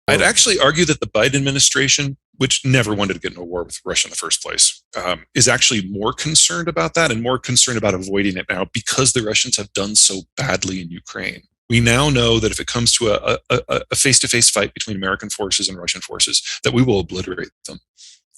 I'd actually argue that the Biden administration, which never wanted to get into a war with Russia in the first place, is actually more concerned about that and more concerned about avoiding it now because the Russians have done so badly in Ukraine. We now know that if it comes to a face-to-face fight between American forces and Russian forces, that we will obliterate them.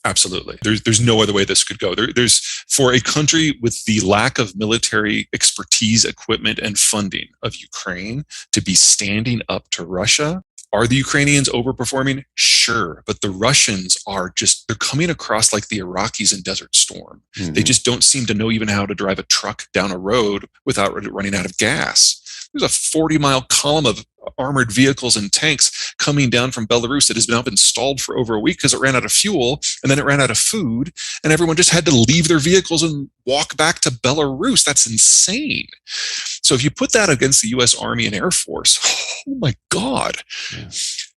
Absolutely. There's no other way this could go. There's for a country with the lack of military expertise, equipment, and funding of Ukraine to be standing up to Russia. Are the Ukrainians overperforming? Sure. But the Russians they're coming across like the Iraqis in Desert Storm. Mm-hmm. They just don't seem to know even how to drive a truck down a road without running out of gas. There's a 40-mile column of armored vehicles and tanks coming down from Belarus that has now been stalled for over a week because it ran out of fuel and then it ran out of food and everyone just had to leave their vehicles and walk back to Belarus. That's insane. So if you put that against the U.S. Army and Air Force, oh my God,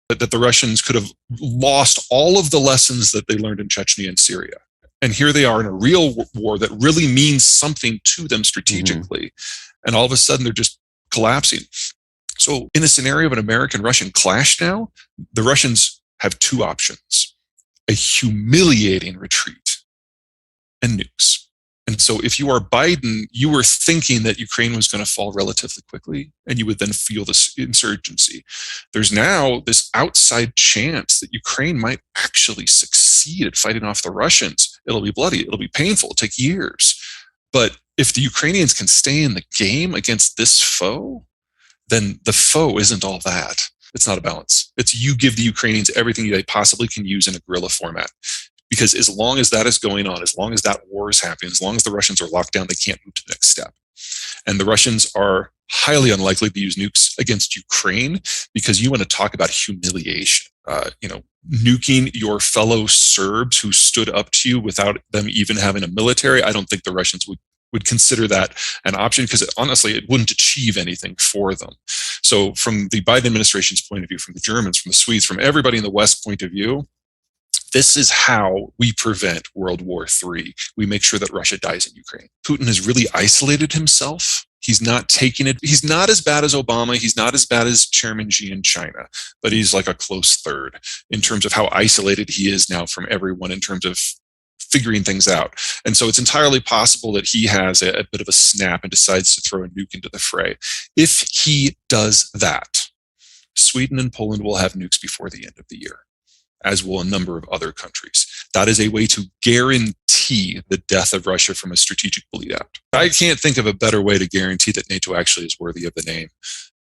that the Russians could have lost all of the lessons that they learned in Chechnya and Syria. And here they are in a real war that really means something to them strategically. Mm-hmm. And all of a sudden they're just collapsing. So in a scenario of an American-Russian clash now, the Russians have two options: a humiliating retreat and nukes. And so if you are Biden, you were thinking that Ukraine was going to fall relatively quickly, and you would then feel this insurgency. There's now this outside chance that Ukraine might actually succeed at fighting off the Russians. It'll be bloody. It'll be painful. It'll take years. But if the Ukrainians can stay in the game against this foe, then the foe isn't all that. It's not a balance. It's you give the Ukrainians everything they possibly can use in a guerrilla format. Because as long as that is going on, as long as that war is happening, as long as the Russians are locked down, they can't move to the next step. And the Russians are highly unlikely to use nukes against Ukraine, because you want to talk about humiliation. Nuking your fellow Serbs who stood up to you without them even having a military. I don't think the Russians would consider that an option, because honestly, it wouldn't achieve anything for them. So from the Biden administration's point of view, from the Germans, from the Swedes, from everybody in the West point of view, this is how we prevent World War III. We make sure that Russia dies in Ukraine. Putin has really isolated himself. He's not taking it. He's not as bad as Obama. He's not as bad as Chairman Xi in China, but he's like a close third in terms of how isolated he is now from everyone in terms of figuring things out. And so it's entirely possible that he has a bit of a snap and decides to throw a nuke into the fray. If he does that, Sweden and Poland will have nukes before the end of the year, as will a number of other countries. That is a way to guarantee the death of Russia from a strategic bleed-out. I can't think of a better way to guarantee that NATO actually is worthy of the name,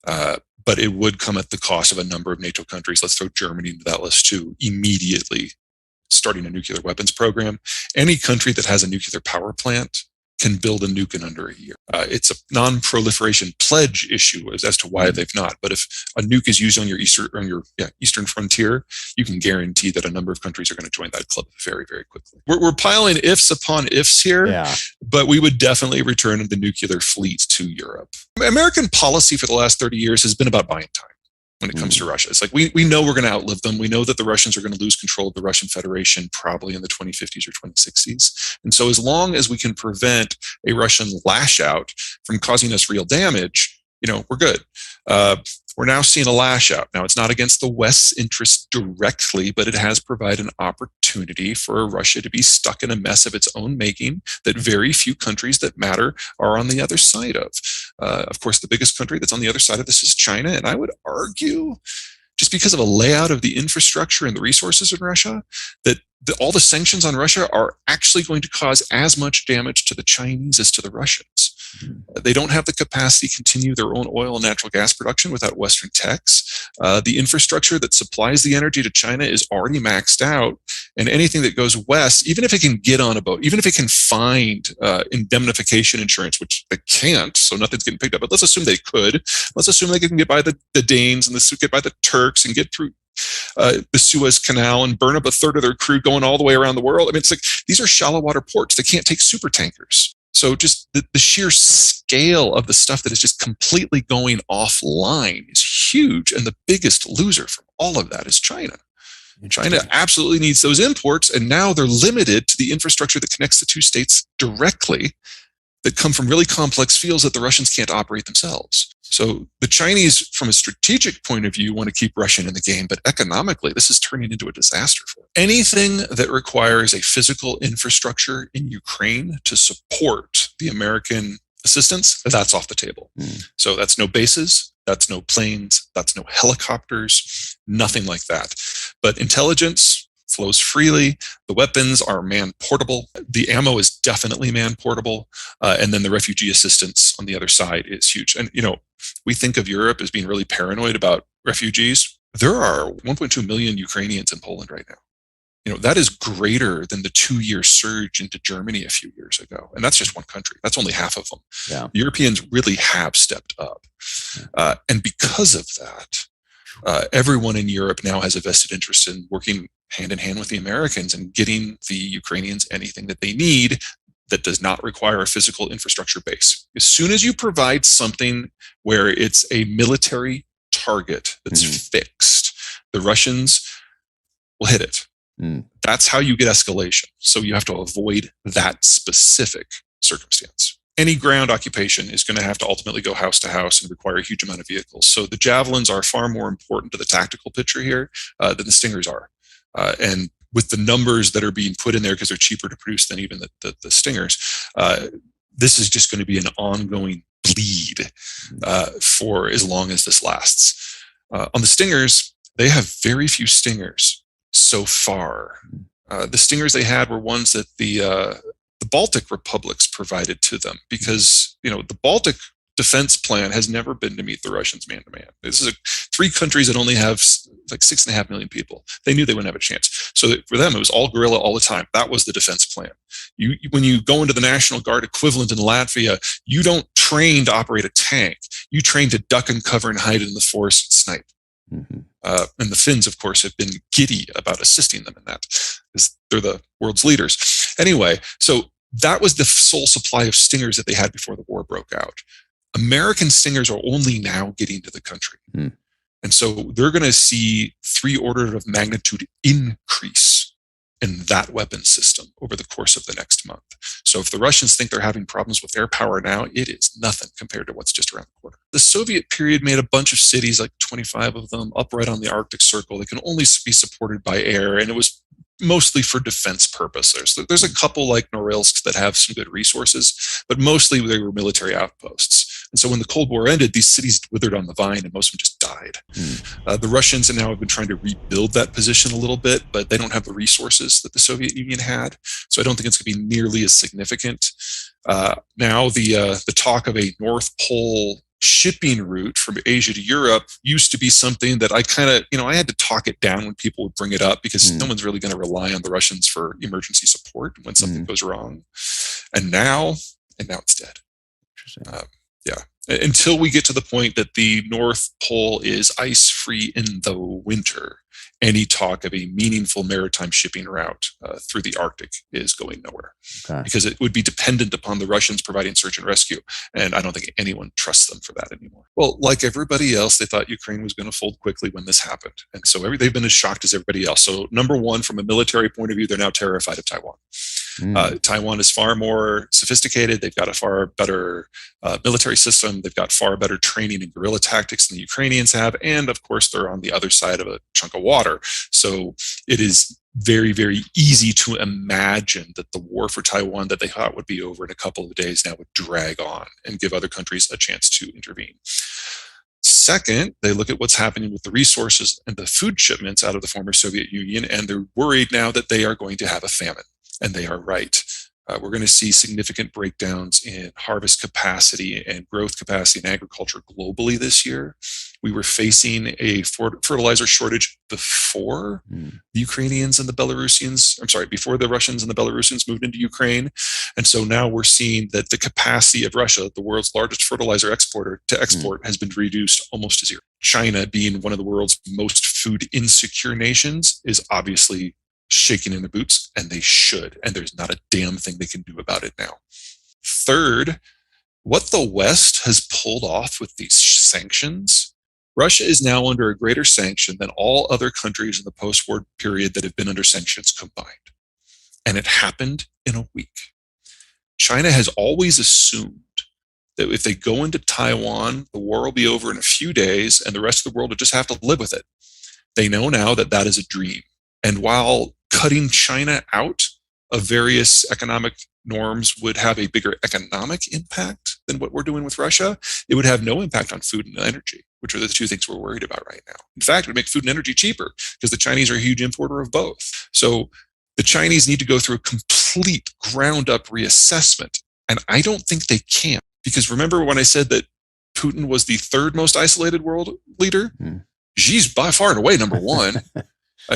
but it would come at the cost of a number of NATO countries. Let's throw Germany into that list too, immediately starting a nuclear weapons program. Any country that has a nuclear power plant can build a nuke in under a year. It's a non-proliferation pledge issue as to why they've not. But if a nuke is used on your eastern frontier, you can guarantee that a number of countries are going to join that club very, very quickly. We're piling ifs upon ifs here, but we would definitely return the nuclear fleet to Europe. American policy for the last 30 years has been about buying time when it comes to Russia. It's like we know we're going to outlive them. We know that the Russians are going to lose control of the Russian Federation probably in the 2050s or 2060s. And so as long as we can prevent a Russian lash out from causing us real damage, we're good. We're now seeing a lash out. Now, it's not against the West's interests directly, but it has provided an opportunity for Russia to be stuck in a mess of its own making that very few countries that matter are on the other side of. Of course, the biggest country that's on the other side of this is China. And I would argue, just because of a layout of the infrastructure and the resources in Russia, that all the sanctions on Russia are actually going to cause as much damage to the Chinese as to the Russians. They don't have the capacity to continue their own oil and natural gas production without Western techs. The infrastructure that supplies the energy to China is already maxed out, and anything that goes west, even if it can get on a boat, even if it can find indemnification insurance, which they can't, so nothing's getting picked up, but let's assume they could. Let's assume they can get by the Danes and get by the Turks and get through the Suez Canal and burn up a third of their crude going all the way around the world. I mean, it's like these are shallow water ports. They can't take super tankers. So just the sheer scale of the stuff that is just completely going offline is huge. And the biggest loser from all of that is China. China absolutely needs those imports. And now they're limited to the infrastructure that connects the two states directly. that come from really complex fields that the Russians can't operate themselves. So the Chinese, from a strategic point of view, want to keep Russia in the game, but economically, this is turning into a disaster for them. Anything that requires a physical infrastructure in Ukraine to support the American assistance, that's off the table. So that's no bases, that's no planes, that's no helicopters, nothing like that. But intelligence flows freely. The weapons are man-portable. The ammo is definitely man-portable. And then the refugee assistance on the other side is huge. And, we think of Europe as being really paranoid about refugees. There are 1.2 million Ukrainians in Poland right now. That is greater than the 2-year surge into Germany a few years ago. And that's just one country. That's only half of them. Yeah. The Europeans really have stepped up. And because of that, everyone in Europe now has a vested interest in working hand in hand with the Americans and getting the Ukrainians anything that they need that does not require a physical infrastructure base. As soon as you provide something where it's a military target that's fixed, the Russians will hit it. That's how you get escalation. So you have to avoid that specific circumstance. Any ground occupation is going to have to ultimately go house to house and require a huge amount of vehicles. So the Javelins are far more important to the tactical picture here than the Stingers are. And with the numbers that are being put in there, because they're cheaper to produce than even the Stingers, this is just going to be an ongoing bleed for as long as this lasts. On the Stingers, they have very few Stingers so far. The Stingers they had were ones that the Baltic republics provided to them, because the Baltic defense plan has never been to meet the Russians man-to-man. This is 3 countries that only have like 6.5 million people. They knew they wouldn't have a chance. So for them, it was all guerrilla all the time. That was the defense plan. When you go into the National Guard equivalent in Latvia, you don't train to operate a tank. You train to duck and cover and hide in the forest and snipe. And the Finns, of course, have been giddy about assisting them in that, because they're the world's leaders. Anyway, so that was the sole supply of Stingers that they had before the war broke out. American Stingers are only now getting to the country. And so they're going to see 3 orders of magnitude increase in that weapon system over the course of the next month. So if the Russians think they're having problems with air power now, it is nothing compared to what's just around the corner. The Soviet period made a bunch of cities, like 25 of them, up right on the Arctic Circle that can only be supported by air, and it was mostly for defense purposes. There's a couple like Norilsk that have some good resources, but mostly they were military outposts. And so when the Cold War ended, these cities withered on the vine and most of them just died. The Russians now have been trying to rebuild that position a little bit, but they don't have the resources that the Soviet Union had. So I don't think it's going to be nearly as significant. Now the talk of a North Pole shipping route from Asia to Europe used to be something that I kind of, I had to talk it down when people would bring it up, because no one's really going to rely on the Russians for emergency support when something goes wrong. And now it's dead. Yeah. Until we get to the point that the North Pole is ice-free in the winter, any talk of a meaningful maritime shipping route through the Arctic is going nowhere. Because it would be dependent upon the Russians providing search and rescue. And I don't think anyone trusts them for that anymore. Well, like everybody else, they thought Ukraine was going to fold quickly when this happened. And so they've been as shocked as everybody else. So number one, from a military point of view, they're now terrified of Taiwan. Taiwan is far more sophisticated. They've got a far better military system. They've got far better training in guerrilla tactics than the Ukrainians have. And of course, they're on the other side of a chunk of water. So it is very, very easy to imagine that the war for Taiwan that they thought would be over in a couple of days now would drag on and give other countries a chance to intervene. Second, they look at what's happening with the resources and the food shipments out of the former Soviet Union, and they're worried now that they are going to have a famine. And they are right. We're going to see significant breakdowns in harvest capacity and growth capacity in agriculture globally this year. We were facing a fertilizer shortage before the Ukrainians and the Belarusians, before the Russians and the Belarusians moved into Ukraine. And so now we're seeing that the capacity of Russia, the world's largest fertilizer exporter, to export has been reduced almost to zero. China, being one of the world's most food insecure nations, is obviously shaking in their boots, and they should. And there's not a damn thing they can do about it now. Third, what the West has pulled off with these sanctions, Russia is now under a greater sanction than all other countries in the post-war period that have been under sanctions combined. And it happened in a week. China has always assumed that if they go into Taiwan, the war will be over in a few days and the rest of the world will just have to live with it. They know now that that is a dream. And while cutting China out of various economic norms would have a bigger economic impact than what we're doing with Russia, it would have no impact on food and energy, which are the two things we're worried about right now. In fact, it would make food and energy cheaper because the Chinese are a huge importer of both. So the Chinese need to go through a complete ground up reassessment. And I don't think they can. Because remember when I said that Putin was the third most isolated world leader? Xi's by far and away number one.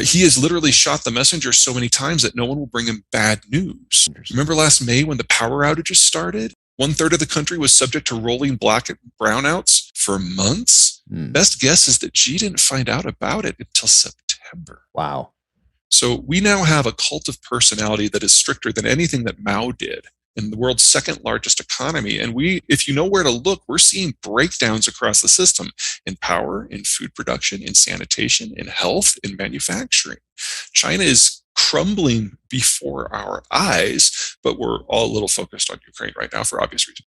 He has literally shot the messenger so many times that no one will bring him bad news. Remember last May when the power outages started? 1/3 of the country was subject to rolling brownouts for months. Best guess is that Xi didn't find out about it until September. Wow. So we now have a cult of personality that is stricter than anything that Mao did in the world's second largest economy. And if you know where to look, we're seeing breakdowns across the system in power, in food production, in sanitation, in health, in manufacturing. China is crumbling before our eyes, but we're all a little focused on Ukraine right now for obvious reasons.